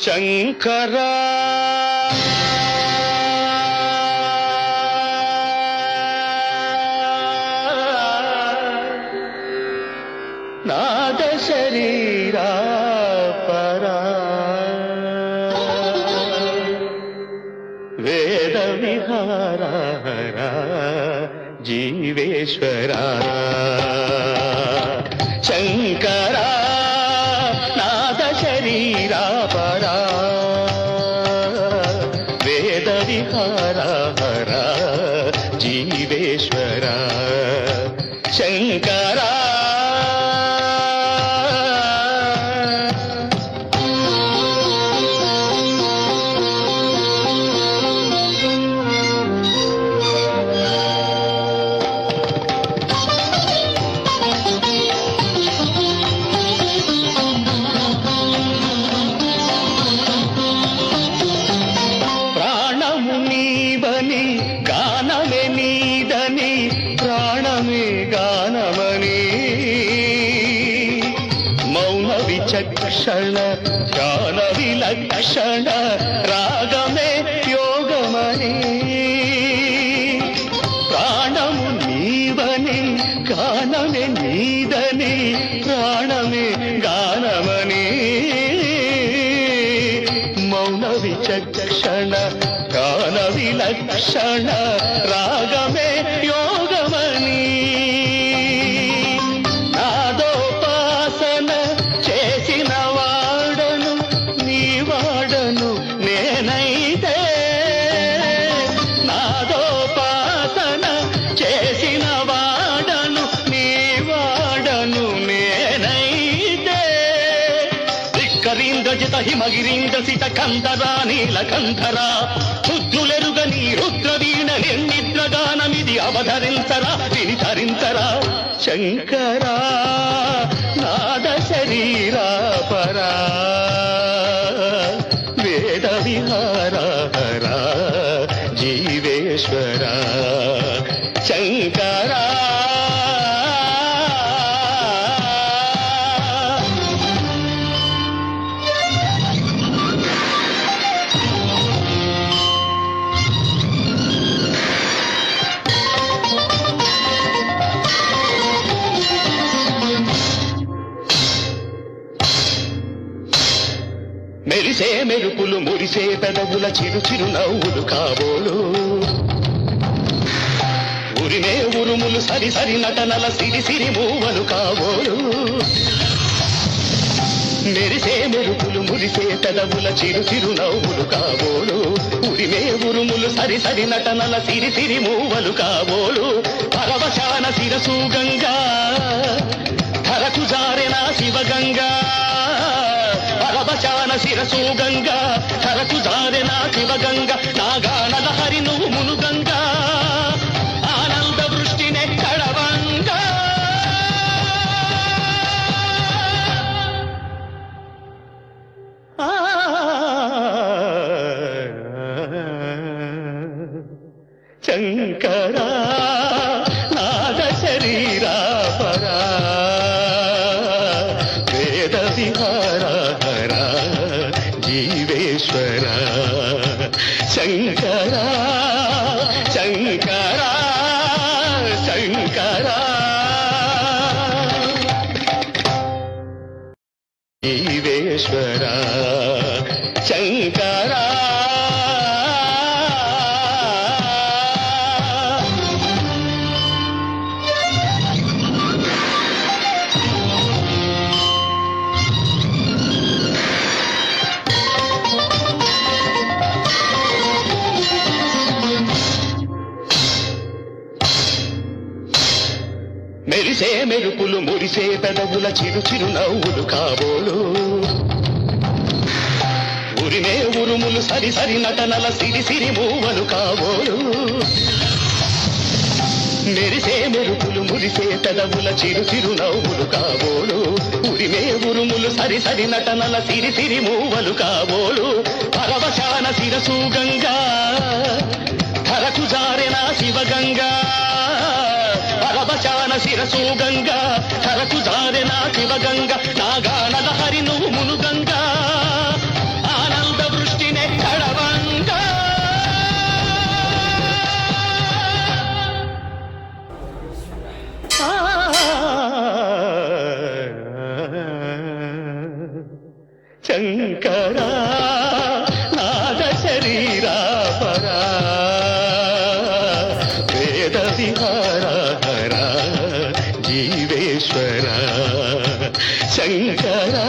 శంకరా నాద శరీరా పరా వేద విహారా జీవేశ్వరా శంకరా నాద శరీరా పరా వేద విహారా జీవేశ్వరా శంకరా గానమే నీదని ప్రాణమే గానమని మౌన విచక్షణ ధ్యాన విలక్షణ రాగమే యోగమని ప్రాణము నీవని గానమే నీదని ప్రాణమే గానమని మౌన విచక్షణ ధ్యాన విలక్షణ రాగమే యోగమని నాదోపాసన చేసిన వాడను నీ వాడను నేనైతే నాదోపాసన చేసిన వాడను నీ వాడను నేనైతే ధిక్కరీంద్రజిత హిమగిరీంద్ర సిత కంధరా నీలకంధరా రుద్రులెరుగని రుద్రవీణలెన్నిద్రగానమిది అవధరించరా విని తరించరా శంకరా నాద శరీరా పరా వేద విహారా జీవేశ్వరా శంకరా మెరిసే మెరుపులు మురిసే పెదవుల చిరు చిరు నవ్వులు కాబోలు ఉరిమే ఉరుములు సరి సరి నటనల సిరి సిరి మూవలు కాబోలు మెరిసే మెరుపులు మురిసే పెదవుల చిరు చిరు నవ్వులు కాబోలు ఉరిమే ఉరుములు సరి సరి నటనల సిరి సిరి మూవలు కాబోలు పరవశాన శిరసు గంగా ధరకు జారెన శివగంగా పరవశాన శిరసు గంగా ధరకు జారెన శివగంగా నాగానల హరి నువ్వు మునుగంగా ఆనంద వృష్టినే కడవంగా శంకరా నాద శరీరా పరా వేద విహారా జీవేశ్వరా శంకరా శంకరా శంకరా జీవేశ్వరా శంకరా మెరిసే మెరుపులు మురిసే పెదవుల చిరు చిరు నవ్వులు కాబోలు ఉరిమే ఉరుములు సరి సరి నటనల సిరి సిరి మూవలు కాబోలు మెరిసే మెరుపులు మురిసే పెదవుల చిరు చిరు నవ్వులు కాబోలు ఉరిమే ఉరుములు సరి సరి నటనల సిరి సిరి మూవలు కాబోలు పరవశాన శిరసు గంగా ధరకు జారెన శివగంగా పరవశాన శిరసు గంగా ధరకు జారెన శివగంగా నాగానల హరి నువ్వు మునుగంగా ఆనంద శంకరా